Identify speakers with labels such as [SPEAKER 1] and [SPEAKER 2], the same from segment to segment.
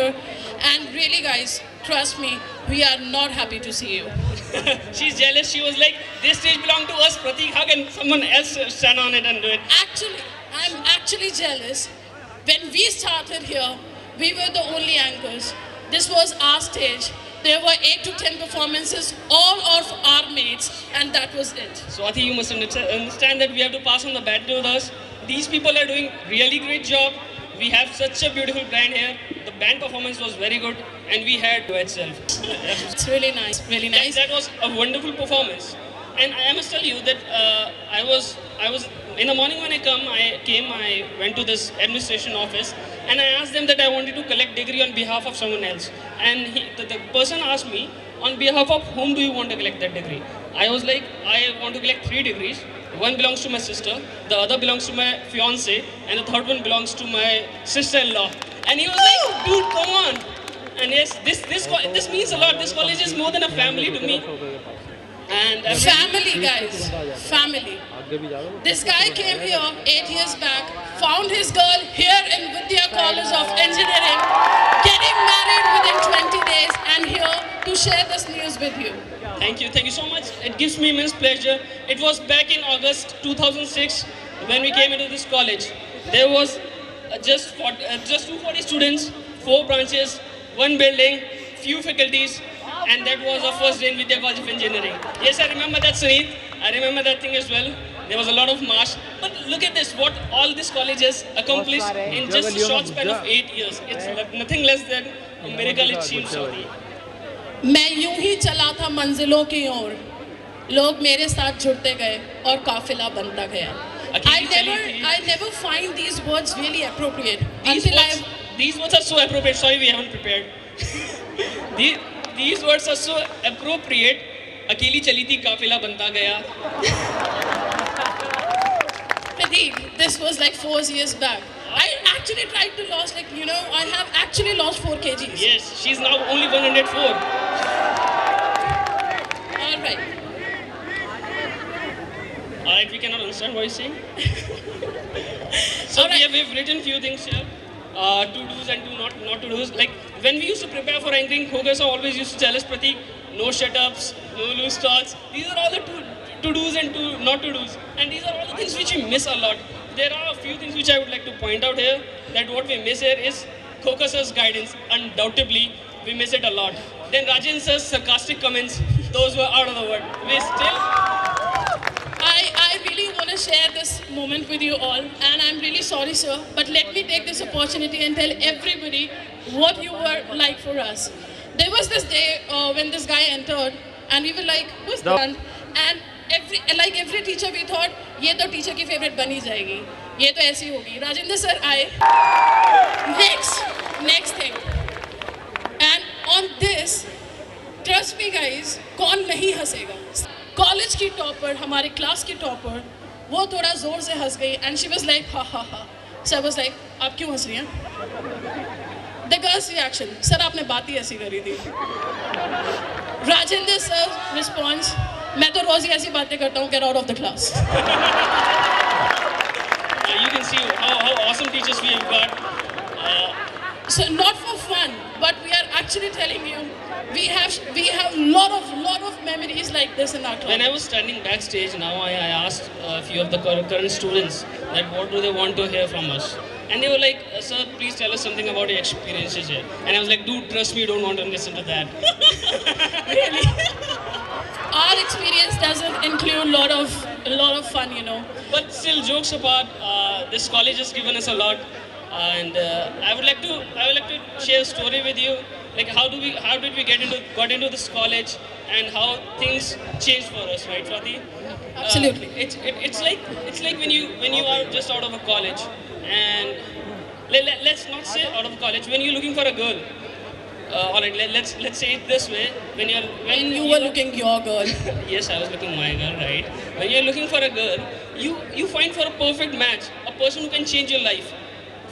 [SPEAKER 1] here. And really, guys, trust me, we are not happy to see you.
[SPEAKER 2] She's jealous. She was like, this stage belonged to us, Pratik. How can someone else stand on it and do it?
[SPEAKER 1] Actually, I'm actually jealous. When we started here, we were the only anchors. This was our stage. There were 8 to 10 performances, all of our mates, and that was it.
[SPEAKER 2] Swati, you must understand that we have to pass on the bat to us. These people are doing really great job. We have such a beautiful brand here. The band performance was very good, and we had to itself.
[SPEAKER 1] It's really nice, really nice.
[SPEAKER 2] That was a wonderful performance. And I must tell you that I was in the morning when I went to this administration office, and I asked them that I wanted to collect degree on behalf of someone else. And the person asked me, on behalf of whom do you want to collect that degree? I was like, I want to collect 3 degrees. One belongs to my sister, the other belongs to my fiance, and the third one belongs to my sister-in-law. And he was like, dude, come on. And yes, this means a lot. This college is more than a family to me. And
[SPEAKER 1] family, guys, family. This guy came here 8 years back, found his girl here in Vidya College of Engineering, getting married within 20 days, and here to share this news with you.
[SPEAKER 2] Thank you so much. It gives me immense pleasure. It was back in August 2006 when we came into this college. There was just 240 students, 4 branches, 1 building, few faculties, and that was our first day in Vidya College of Engineering. Yes, I remember that, Sunit. I remember that thing as well. There was a lot of march. But look at this, what all this college has accomplished in just a short span of 8 years. It's nothing less than a miracle, it seems, Saudi.
[SPEAKER 1] मैं यूं ही चला था मंजिलों की ओर, लोग मेरे साथ जुड़ते गए और काफिला बनता गया. I never find these words really appropriate.
[SPEAKER 2] These words are so appropriate. Sorry, we haven't prepared. These words are so appropriate. अकेली चली थी काफिला बनता गया.
[SPEAKER 1] Pradeep, this was like 4 years back. I actually tried to lose, I have actually lost 4 kgs.
[SPEAKER 2] Yes, she's now only 104.
[SPEAKER 1] All right.
[SPEAKER 2] Alright, we cannot understand what you're saying. So right. we've written few things here. To do's and to not to do's. Like when we used to prepare for anchoring, Khoga sir always used to tell us, Pratik, no shut-ups, no loose talks. These are all the to do's and to not to do's. And these are all the things which we miss a lot. There are a few things which I would like to point out here, that what we miss here is Khoga sir's guidance. Undoubtedly, we miss it a lot. Then Rajan sir's sarcastic comments, those were out of the world. We still...
[SPEAKER 1] I really want to share this moment with you all, and I'm really sorry, sir, but let me take this opportunity and tell everybody what you were like for us. There was this day when this guy entered, and we were like, who's that? And every teacher we thought, ये तो teacher की favorite बनी जाएगी, ये तो ऐसी होगी. Rajendra sir आए. Next thing. And on this, trust me guys, कौन नहीं हंसेगा? कॉलेज की टॉपर, हमारे क्लास की टॉपर, वो थोड़ा जोर से हंस गई, एंड शी वाज लाइक हा हा हा. सर वाज लाइक, आप क्यों हंस रही हैं? द गर्ल्स रिएक्शन, सर आपने बात ही ऐसी करी थी. राजेंद्र सर रिस्पॉन्स, मैं तो रोज ही ऐसी बातें करता हूँ, get out of the class.
[SPEAKER 2] You can see how awesome teachers we have got.
[SPEAKER 1] So not for fun, but we are actually telling you, we have lot of memories like this in our class.
[SPEAKER 2] When I was standing backstage, now I asked a few of the current students that what do they want to hear from us, and they were like, "Sir, please tell us something about your experiences here." And I was like, "Dude, trust me, don't want to listen to that."
[SPEAKER 1] Really, our experience doesn't include a lot of fun,
[SPEAKER 2] But still, jokes apart, this college has given us a lot. And I would like to share a story with you, like how did we got into this college and how things changed for us, right, Swati?
[SPEAKER 1] Absolutely.
[SPEAKER 2] It's like when you are just out of a college, and let's not say out of college, when you're looking for a girl. All right, let's say it this way: when
[SPEAKER 1] you were looking your girl.
[SPEAKER 2] Yes, I was looking my girl, right? When you're looking for a girl, you find for a perfect match, a person who can change your life.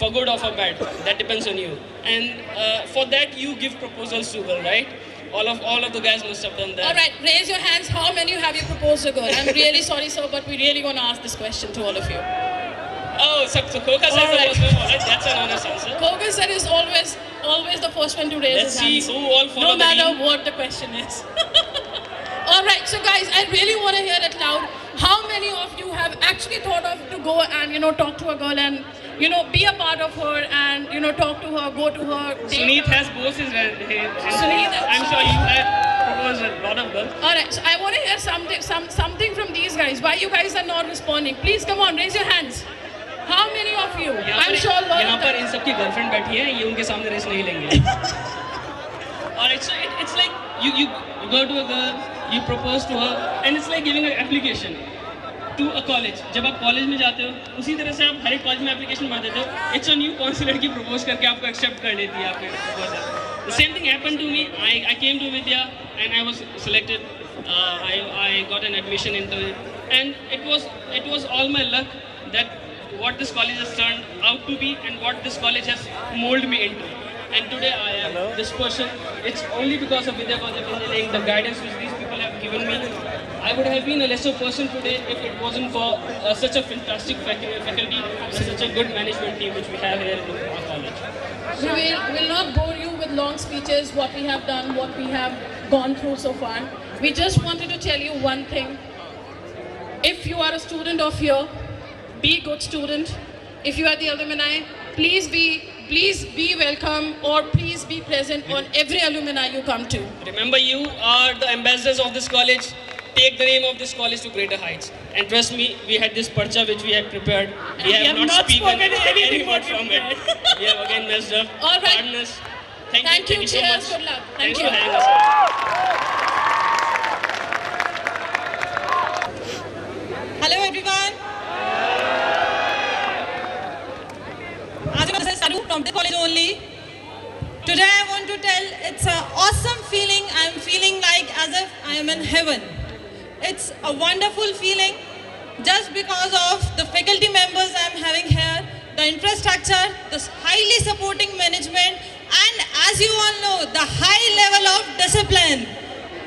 [SPEAKER 2] For good or for bad, that depends on you. And for that, you give proposals to girl, right? All of the guys must have done that.
[SPEAKER 1] All right, raise your hands. How many have you proposed to girl? I'm really sorry, sir, but we really want to ask this question to all of you.
[SPEAKER 2] Oh, so Khoga sir is the first one. All right, that's an honest answer.
[SPEAKER 1] Khoga sir is always always the first one to raise
[SPEAKER 2] Let's
[SPEAKER 1] his hands.
[SPEAKER 2] see who all follow
[SPEAKER 1] no
[SPEAKER 2] the
[SPEAKER 1] matter
[SPEAKER 2] lead.
[SPEAKER 1] what the question is. All right, so guys, I really want to hear it loud. How many of you have actually thought of to go and talk to a girl and be a part of her and talk to her, go to her? date
[SPEAKER 2] Suneet
[SPEAKER 1] her?
[SPEAKER 2] has both his hands.
[SPEAKER 1] Suneet,
[SPEAKER 2] I'm sure you have proposed a lot of girls.
[SPEAKER 1] All right, so I want to hear something from these guys. Why you guys are not responding? Please come on, raise your hands. How many of you? I'm sure a lot
[SPEAKER 2] यहाँ
[SPEAKER 1] of
[SPEAKER 2] पर
[SPEAKER 1] them.
[SPEAKER 2] इन सबकी girlfriend बैठी है, ये उनके सामने race नहीं लेंगे. Alright, so it's like you go to a girl, you propose to her, and it's like giving an application to a college. जब आप कॉलेज में जाते हो, उसी तरह से आप हर एक कॉलेज में एप्लीकेशन भर देते हो. It's on you, कौन सी लड़की propose करके आपको accept कर लेती है आपके proposal. The same thing happened to me. I came to Vidya and I was selected. I got an admission into it, and it was all my luck that what this college has turned out to be and what this college has molded me into. And today I am this person. It's only because of Vidya College of Engineering, the guidance which these people have given me. I would have been a lesser person today if it wasn't for such a fantastic faculty and such a good management team which we have here in our college.
[SPEAKER 1] We will not bore you with long speeches, what we have done, what we have gone through so far. We just wanted to tell you one thing. If you are a student of here, be a good student. If you are the alumni, please be welcome or please be present on every alumni you come to.
[SPEAKER 2] Remember, you are the ambassadors of this college. Take the name of this college to greater heights. And trust me, we had this parcha which we had prepared. We have not spoken any word from it. We have again messed up.
[SPEAKER 1] All right.
[SPEAKER 2] Pardon us. Thank you so
[SPEAKER 1] Cheers.
[SPEAKER 2] much.
[SPEAKER 1] Good luck.
[SPEAKER 2] Thanks
[SPEAKER 1] Thank
[SPEAKER 2] for
[SPEAKER 1] you.
[SPEAKER 2] having us here.
[SPEAKER 3] Hello everyone. This is Saru from the college only. Today I want to tell it's an awesome feeling. I'm feeling like as if I am in heaven. It's a wonderful feeling just because of the faculty members I'm having here, the infrastructure, the highly supporting management, and as you all know, the high level of discipline.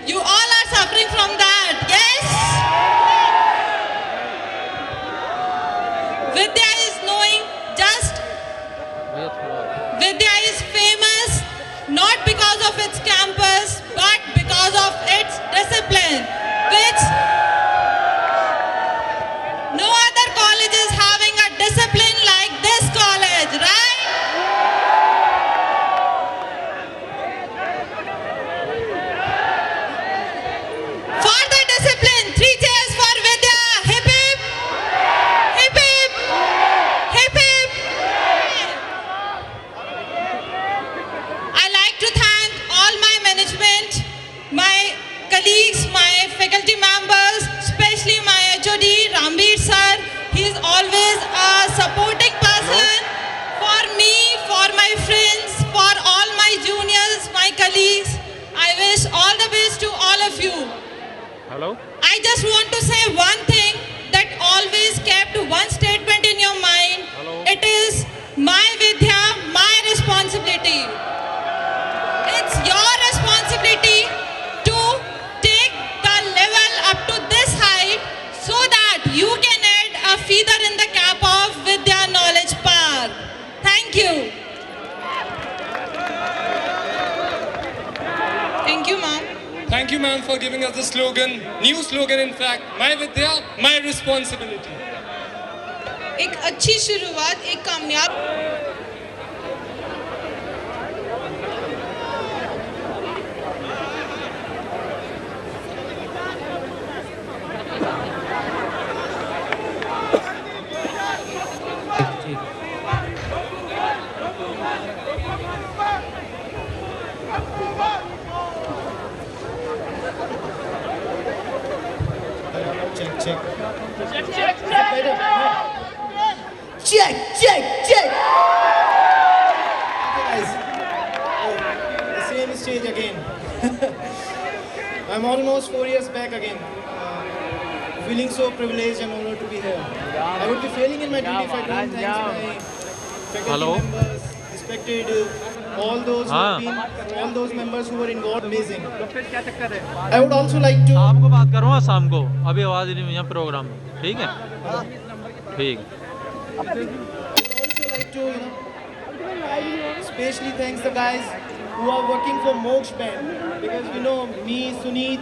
[SPEAKER 3] You all are suffering from that, yes? Vidya is knowing just Vidya is famous not because of its campus but because of its discipline, which no other college is having a discipline like this college, right? For the discipline, 3 cheers for Vidya. Hip hip. Hip hip. Hip hip. I like to thank all my management, my colleagues, my faculty members, especially my HOD Rambir sir. He is always a supporting person for me, for my friends, for all my juniors, my colleagues. I wish all the best to all of you.
[SPEAKER 4] Hello?
[SPEAKER 3] I just want to say one thing that always kept one statement in your mind.
[SPEAKER 4] Hello?
[SPEAKER 3] It is my Vidya, my responsibility. It's your responsibility to take the level up to this height so that you can add a feather in the cap of Vidya Knowledge Park. Thank you. Thank you, ma'am.
[SPEAKER 4] Thank you, ma'am, for giving us the slogan, new slogan, in fact, My Vidya, My Responsibility.
[SPEAKER 3] एक अच्छी शुरुआत, एक कामयाब
[SPEAKER 5] Check. Guys, the same stage again. I'm almost 4 years back again. Feeling so privileged and honored to be here. I would be failing in my duty if I don't thank my faculty members, respected all those who have been, all those members who were involved. Amazing. I would also like to.
[SPEAKER 6] आपको बात करूँगा शाम को, अभी आवाज़ नहीं यहाँ programme में, ठीक है? ठीक.
[SPEAKER 5] I would also like to, especially thanks the guys who are working for Moksha Band, because we know me, Suneet,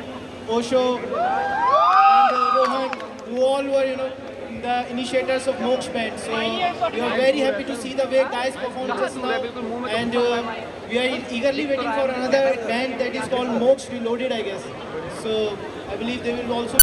[SPEAKER 5] Osho, and Rohan, who all were, the initiators of Moksha Band. So we are very happy to see the way guys perform just now, and we are eagerly waiting for another band that is called Moksha Reloaded, I guess. So I believe they will also